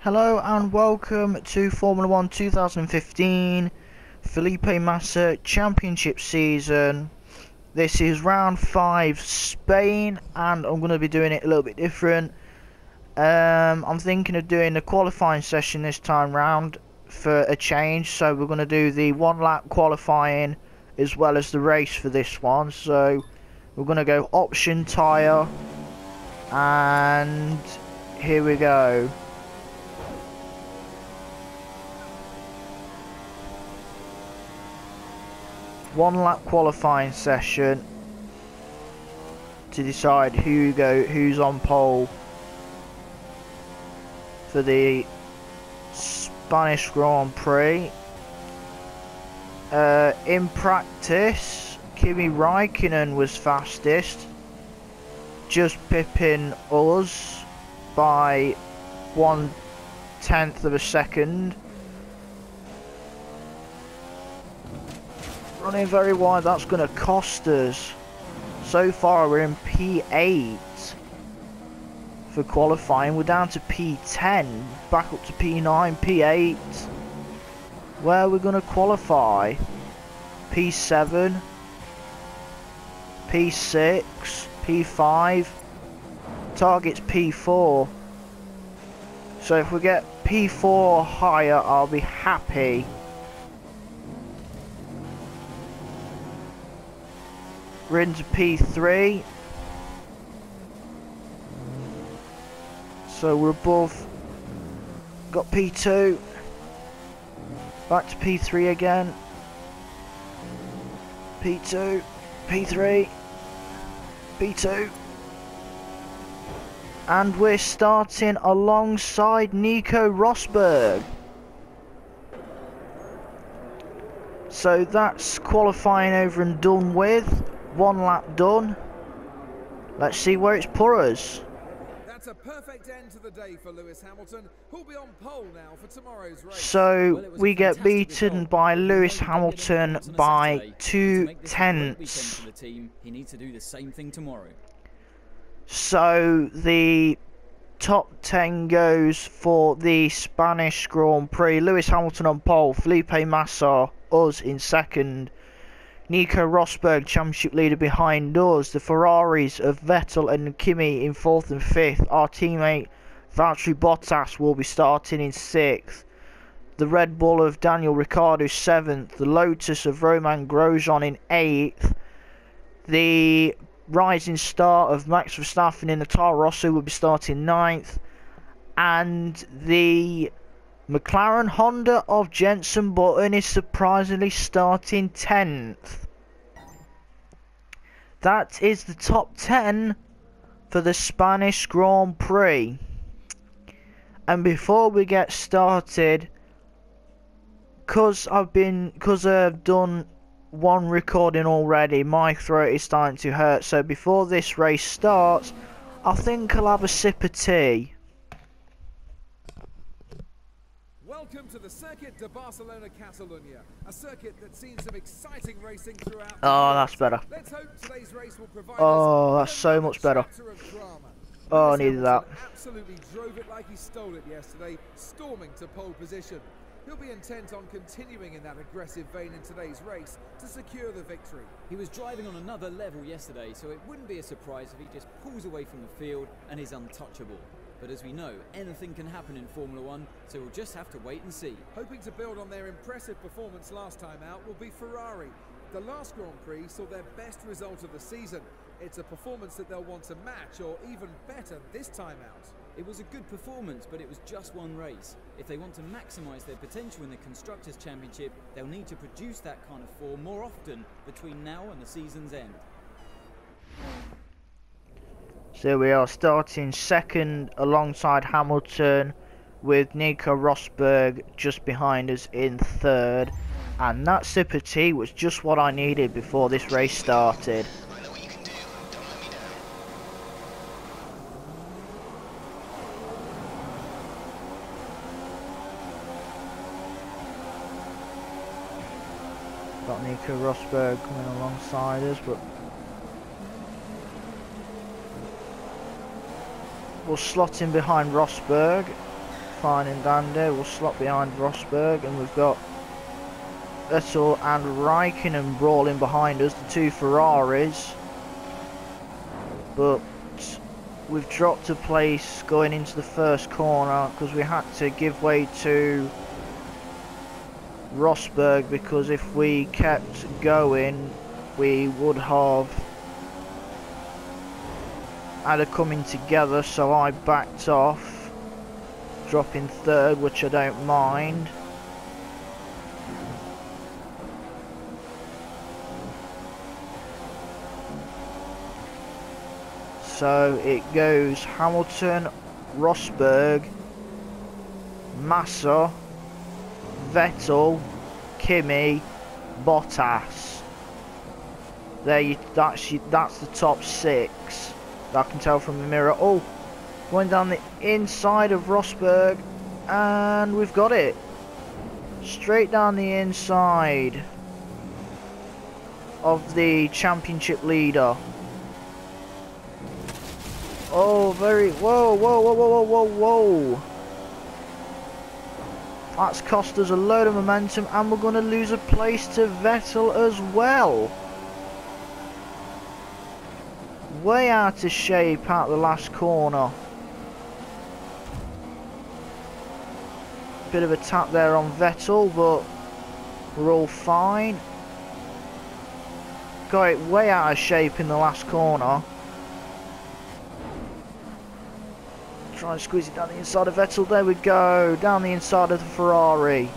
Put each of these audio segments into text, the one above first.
Hello and welcome to Formula 1 2015 Felipe Massa Championship season. This is round 5 Spain and I'm going to be doing it a little bit different. I'm thinking of doing a qualifying session this time round for a change. So we're going to do the 1 lap qualifying as well as the race for this one. So we're going to go option tyre and here we go. One lap qualifying session to decide who's on pole for the Spanish Grand Prix. In practice, Kimi Räikkönen was fastest, just pipping us by 1/10 of a second. Running very wide, that's going to cost us. So far we're in P8 for qualifying. We're down to P10, back up to P9, P8. Where are we going to qualify? P7, P6, P5. Target's P4. So if we get P4 or higher, I'll be happy. We're into P3, so we're above, got P2, back to P3 again, P2, P3, P2, and we're starting alongside Nico Rosberg. So that's qualifying over and done with. 1 lap done. Let's see where it's put us. That's a perfect end to the day for Lewis Hamilton, who'll be on pole now for tomorrow's race. So we get beaten by Lewis Hamilton by 2/10. He needs to do the same thing tomorrow. So the top 10 goes for the Spanish Grand Prix. Lewis Hamilton on pole, Felipe Massa, us in second. Nico Rosberg, championship leader behind us. The Ferraris of Vettel and Kimi in 4th and 5th. Our teammate Valtteri Bottas will be starting in 6th. The Red Bull of Daniel Ricciardo 7th. The Lotus of Romain Grosjean in 8th. The rising star of Max Verstappen in the Toro Rosso will be starting 9th. And the McLaren Honda of Jenson Button is surprisingly starting 10th. That is the top 10 for the Spanish Grand Prix. And before we get started, because I've done one recording already, my throat is starting to hurt. So before this race starts, I think I'll have a sip of tea. Welcome to the Circuit de Barcelona Catalunya, a circuit that's seen some exciting racing throughout. Oh, that's better. Let's hope today's race will provide that's so much better. Oh, I needed that. Absolutely drove it like he stole it yesterday, storming to pole position. He'll be intent on continuing in that aggressive vein in today's race to secure the victory. He was driving on another level yesterday, so it wouldn't be a surprise if he just pulls away from the field and is untouchable. But as we know, anything can happen in Formula 1, so we'll just have to wait and see. Hoping to build on their impressive performance last time out will be Ferrari. The last Grand Prix saw their best result of the season. It's a performance that they'll want to match or even better this time out. It was a good performance, but it was just one race. If they want to maximise their potential in the Constructors' Championship, they'll need to produce that kind of form more often between now and the season's end. So we are starting second alongside Hamilton, with Nico Rosberg just behind us in 3rd. And that sip of tea was just what I needed before this race started. Got Nico Rosberg coming alongside us, but we'll slot in behind Rosberg, fine and dandy. We'll slot behind Rosberg, and we've got Vettel and Raikkonen brawling behind us, the two Ferraris. But we've dropped a place going into the first corner because we had to give way to Rosberg, because if we kept going we would have had a coming together, so I backed off, dropping third, which I don't mind. So it goes Hamilton, Rosberg, Massa, Vettel, Kimi, Bottas. That's the top 6 that I can tell from the mirror. Oh, going down the inside of Rosberg, and we've got it. Straight down the inside of the championship leader. Oh, whoa. That's cost us a load of momentum, and we're going to lose a place to Vettel as well. Way out of shape at the last corner. Bit of a tap there on Vettel, but we're all fine. Got it way out of shape in the last corner. Try and squeeze it down the inside of Vettel. There we go. Down the inside of the Ferrari.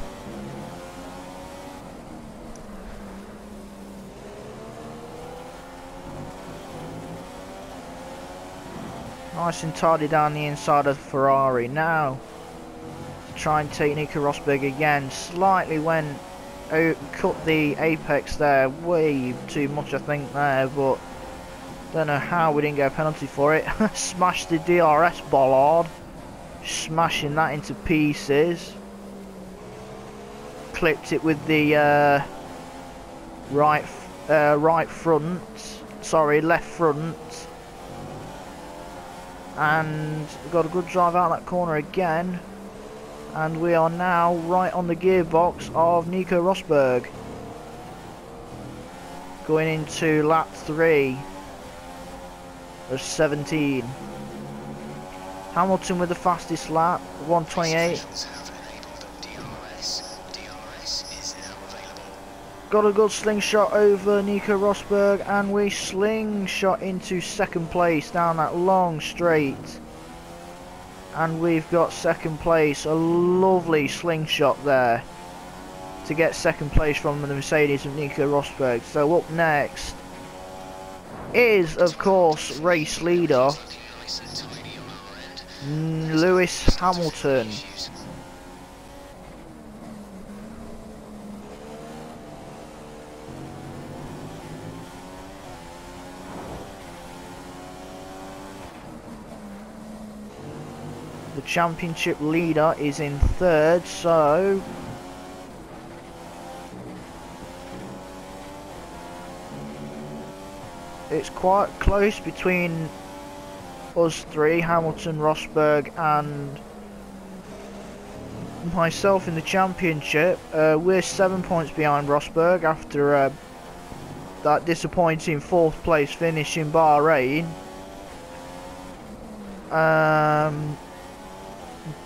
Nice and tidy down the inside of the Ferrari. Now, try and take Nico Rosberg again. Slightly went, cut the apex there. Way too much, I think, there. But don't know how we didn't get a penalty for it. Smashed the DRS bollard. Smashing that into pieces. Clipped it with the left front. And got a good drive out that corner again. And we are now right on the gearbox of Nico Rosberg. Going into lap 3 of 17. Hamilton with the fastest lap, 1:28. Got a good slingshot over Nico Rosberg, and we slingshot into second place down that long straight. And we've got second place. A lovely slingshot there to get second place from the Mercedes of Nico Rosberg. So up next is, of course, race leader Lewis Hamilton. The championship leader is in third, so it's quite close between us three, Hamilton, Rosberg and myself in the championship. We're 7 points behind Rosberg after that disappointing 4th place finish in Bahrain.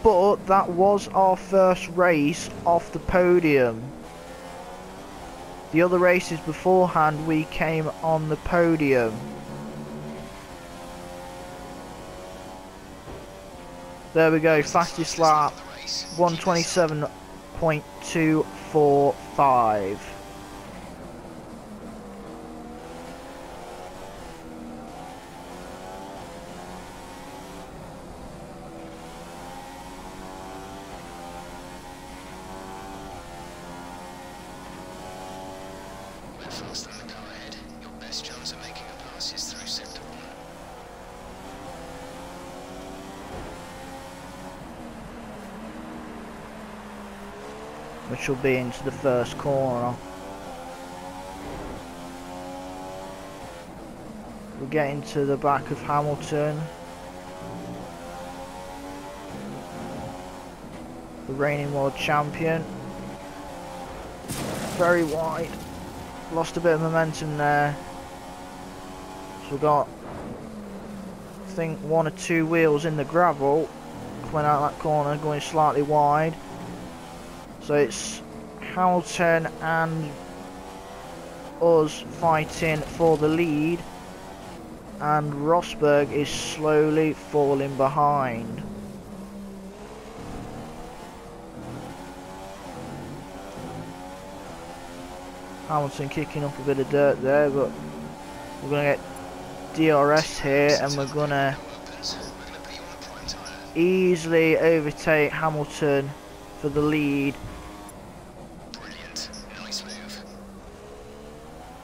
But that was our first race off the podium. The other races beforehand we came on the podium. There we go, fastest lap, 1:27.245. Faster than the car ahead. Your best chance of making a pass is through sector 1. Which will be into the first corner. We're getting to the back of Hamilton. the reigning world champion. Very wide. Lost a bit of momentum there. So we've got, I think, 1 or 2 wheels in the gravel. Coming out that corner, going slightly wide. So it's Hamilton and us fighting for the lead. And Rosberg is slowly falling behind. Hamilton kicking up a bit of dirt there, but we're going to get DRS here and we're going to easily overtake Hamilton for the lead. Brilliant. Nice move.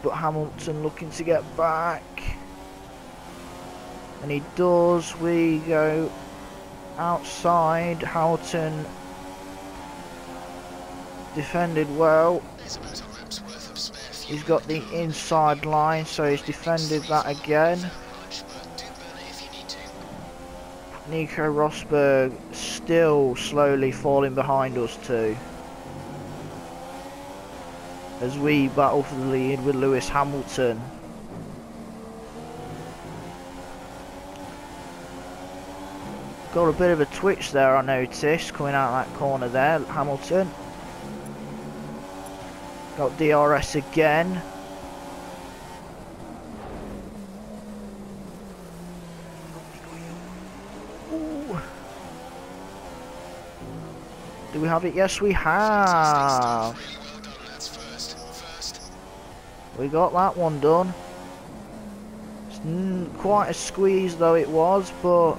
But Hamilton looking to get back. And he does. We go outside. Hamilton defended well. There's about a lap's worth of spare fuel. He's got the inside line, so he's defended that again. Much, but do burn it if you need to. Nico Rosberg still slowly falling behind us too, as we battle for the lead with Lewis Hamilton. Got a bit of a twitch there, I noticed, coming out that corner there, Hamilton. Got DRS again. Ooh. Do we have it? Yes, we have. Really well done. That's first. We got that one done. It's quite a squeeze though it was, but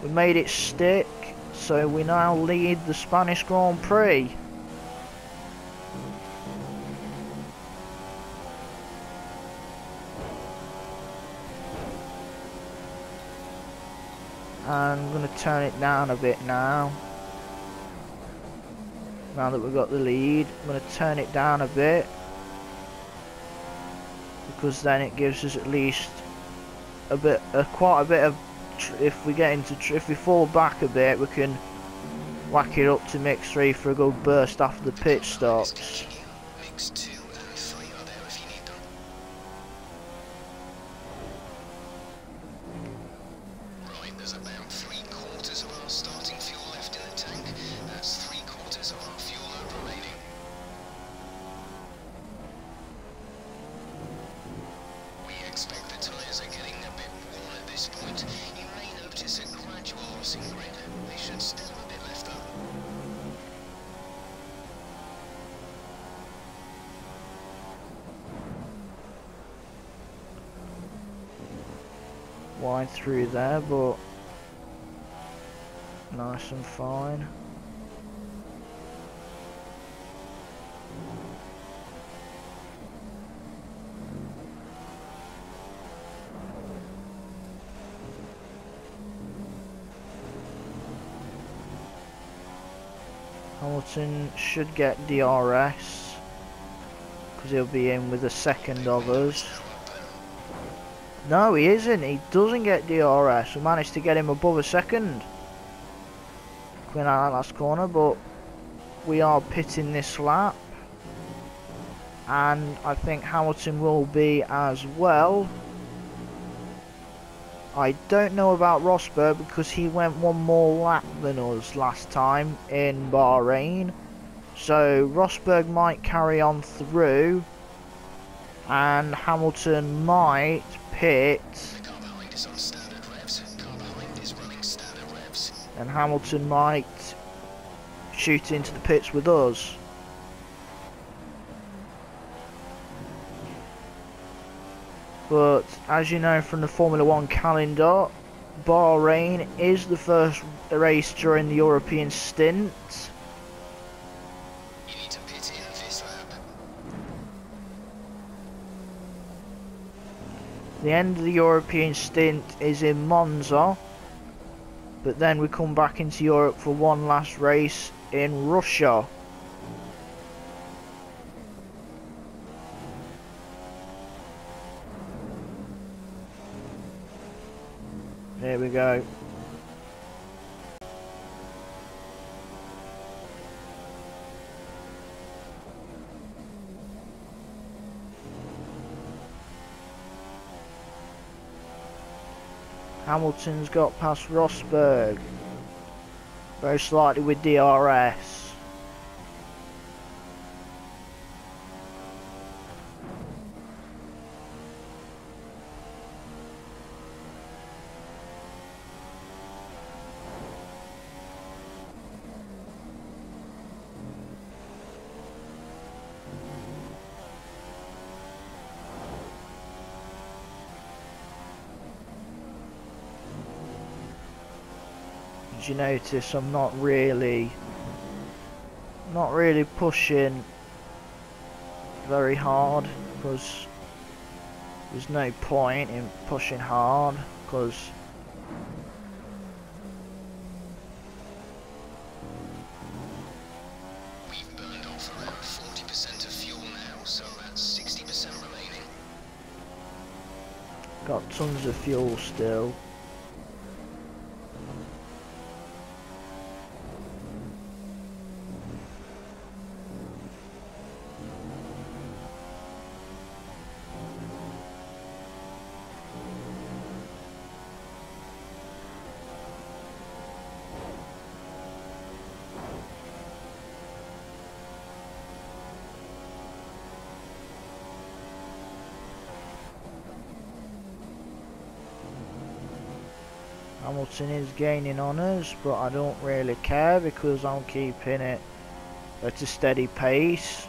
we made it stick. So we now lead the Spanish Grand Prix. And I'm going to turn it down a bit now. Now that we've got the lead, I'm going to turn it down a bit, because then it gives us at least quite a bit of. If we get into, if we fall back a bit, we can whack it up to mix 3 for a good burst after the pit stops. Mix 2 and 3 are there if you need them. Right, there's about 3/4 of our starting fuel left in the tank. That's 3/4 of our fuel load remaining. We expect the tyres are getting a bit worn at this point. You may notice a gradual loss in grid. They should still have a bit left though. Wide through there, but nice and fine. Hamilton should get DRS because he'll be in with a second of us. No, he isn't. He doesn't get DRS. We managed to get him above a second. Coming out that last corner, but we are pitting this lap. And I think Hamilton will be as well. I don't know about Rosberg because he went one more lap than us last time in Bahrain. So Rosberg might carry on through. And Hamilton might pit, The car behind is on standard revs. Car behind is running standard revs. and Hamilton might shoot into the pits with us. But as you know from the Formula 1 calendar, Bahrain is the first race during the European stint. You need to pit in this lap. The end of the European stint is in Monza, but then we come back into Europe for one last race in Russia. There we go. Hamilton's got past Rosberg. Very slightly with DRS. Did you notice I'm not really pushing very hard, because there's no point in pushing hard, because We've burned off around 40% of fuel now, so that's 60% remaining. got tons of fuel still. Hamilton is gaining on us, but I don't really care because I'm keeping it at a steady pace.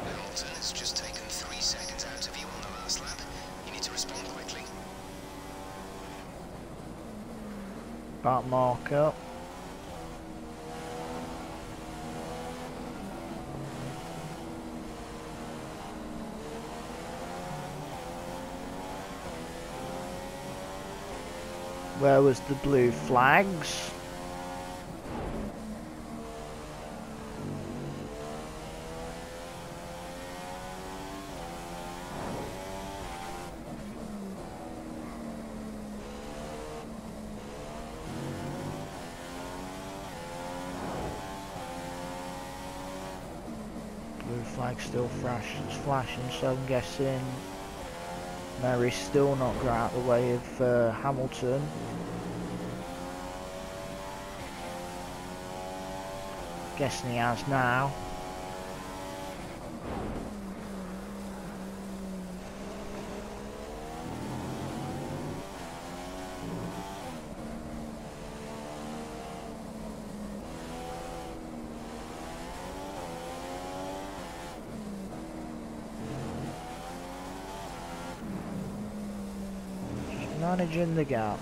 Hamilton has just taken 3 seconds out of you on the last lap. You need to respond quickly. Back marker. Where was the blue flags? Blue flag still flashing, so I'm guessing Mary's still not got out of the way of Hamilton. Guessing he has now. Just managing the gap.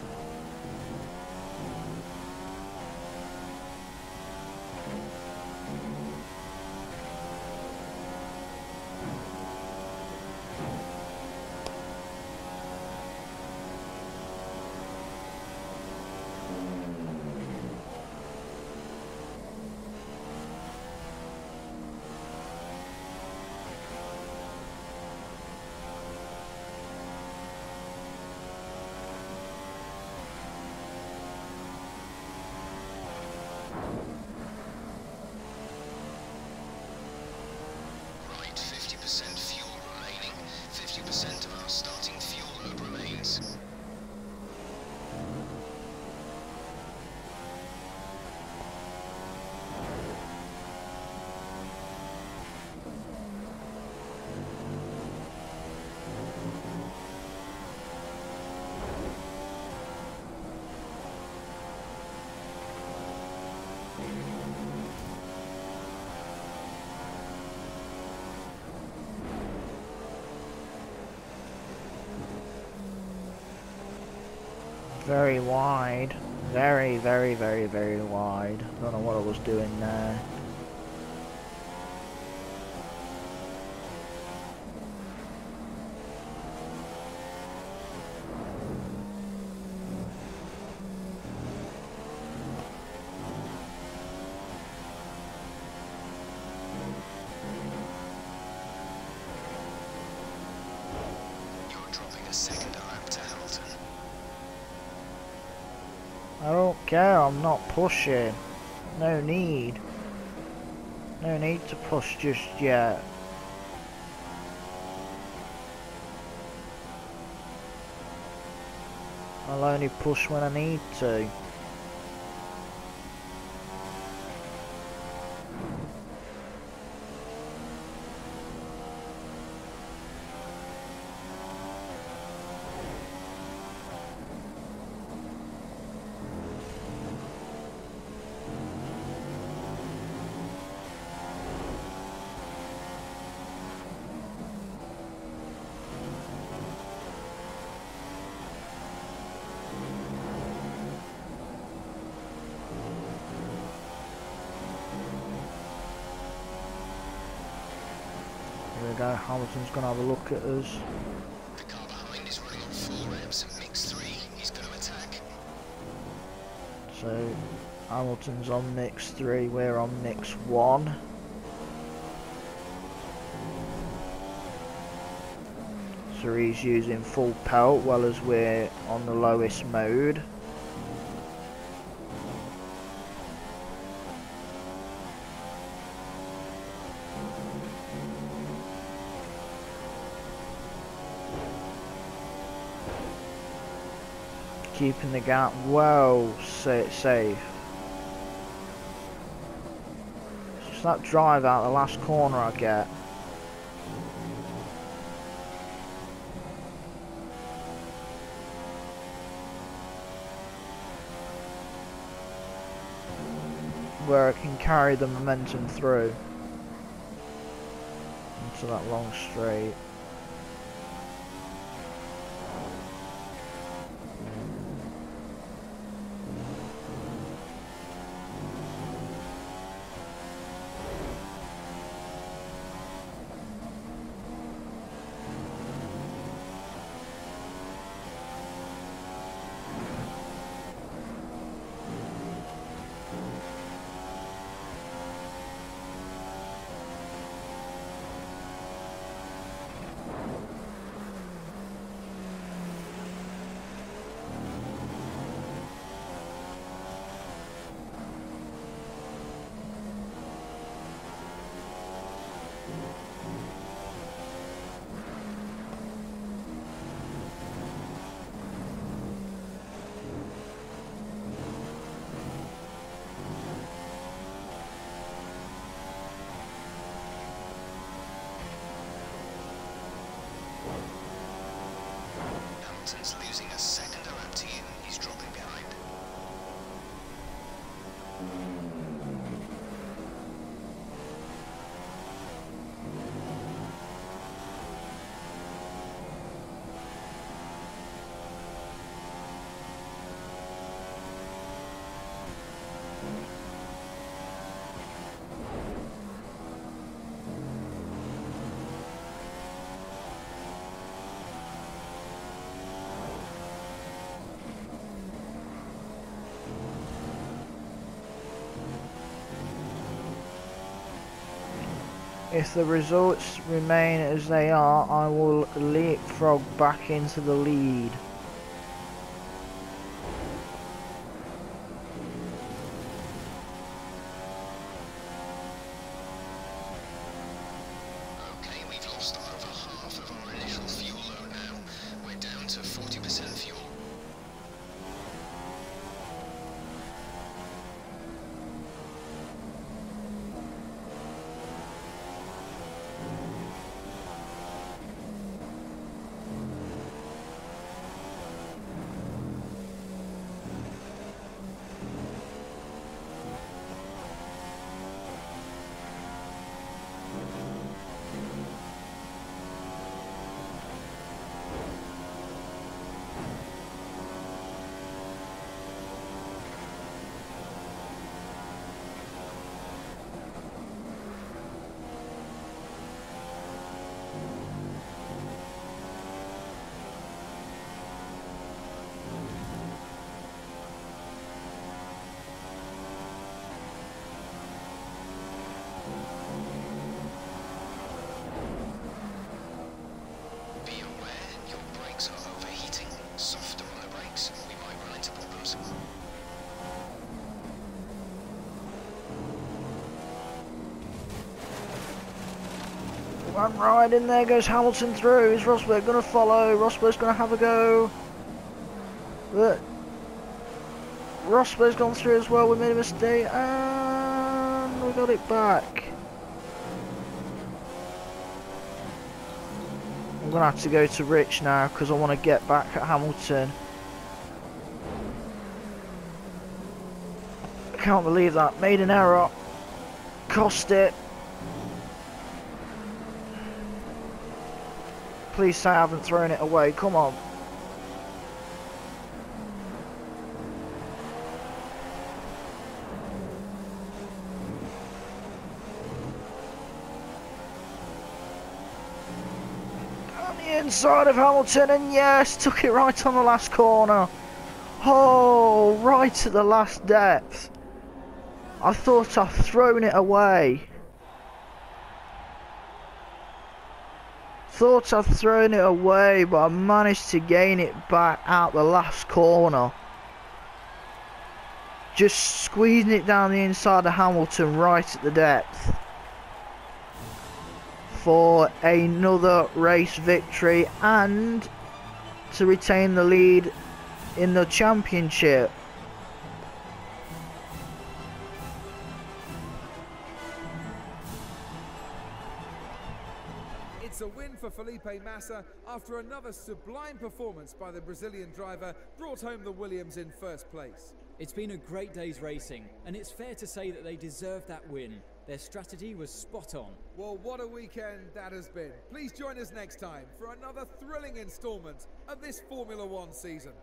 Very wide. Very, very, very, very wide. Don't know what I was doing there. You're dropping a second lap to Hamilton. I don't care, I'm not pushing. No need. No need to push just yet. I'll only push when I need to. Here we go, Hamilton's gonna have a look at us. The car behind is running on full revs and mix 3. He's going to attack. So Hamilton's on mix 3, we're on mix 1. So he's using full pelt, well as we're on the lowest mode. Keeping the gap well safe. It's just that drive out the last corner I get. Where I can carry the momentum through into that long straight. Hamilton's losing a second lap to you. He's dropping behind. If the results remain as they are, I will leapfrog back into the lead. Okay, we've lost over half of our initial fuel load now. We're down to 40% fuel. Be aware, your brakes are overheating. Softer on the brakes, we might run into problems. One right in there goes Hamilton through. Is Rosberg going to follow? Rosberg's going to have a go. But Rosberg's gone through as well. We made a mistake and we got it back. I'm going to have to go to Rich now because I want to get back at Hamilton. I can't believe that. Made an error. Cost it. Please say I haven't thrown it away. Come on. On the inside of Hamilton, and yes, took it right on the last corner. Oh, right at the last depth. I thought I'd thrown it away. Thought I'd thrown it away, but I managed to gain it back out the last corner. Just squeezing it down the inside of Hamilton right at the depth. For another race victory and to retain the lead in the championship. It's a win for Felipe Massa after another sublime performance by the Brazilian driver brought home the Williams in first place. It's been a great day's racing, and it's fair to say that they deserved that win. Their strategy was spot on. Well, what a weekend that has been. Please join us next time for another thrilling instalment of this Formula One season.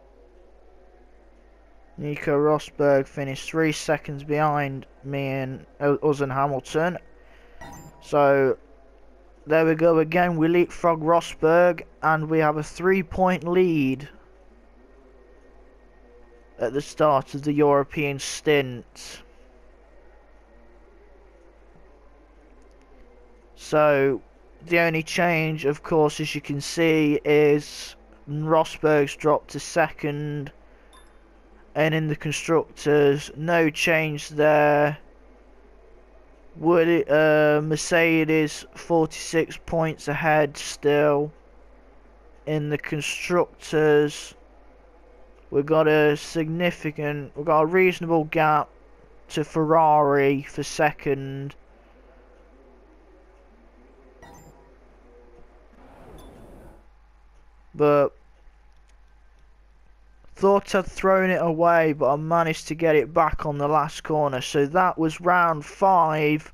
Nico Rosberg finished 3 seconds behind me and us and Hamilton. So there we go again. We leapfrog Rosberg and we have a 3-point lead at the start of the European stint. So the only change, of course, as you can see, is Rosberg's dropped to second, and in the constructors, no change there. Would it, Mercedes 46 points ahead still. In the constructors, we've got a reasonable gap to Ferrari for second. But thought I'd thrown it away, but I managed to get it back on the last corner. So that was round 5.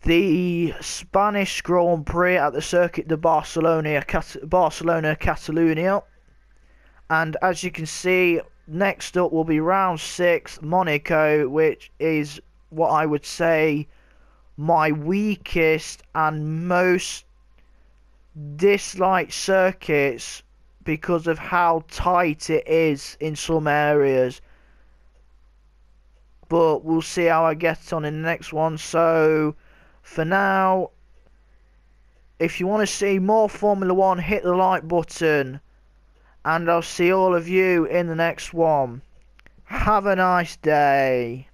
The Spanish Grand Prix at the Circuit de Barcelona, Catalunya. And as you can see, next up will be round 6, Monaco, which is what I would say my weakest and most disliked circuits because of how tight it is in some areas. But we'll see how I get on in the next one. So for now, if you want to see more Formula 1, hit the like button, and I'll see all of you in the next one. Have a nice day.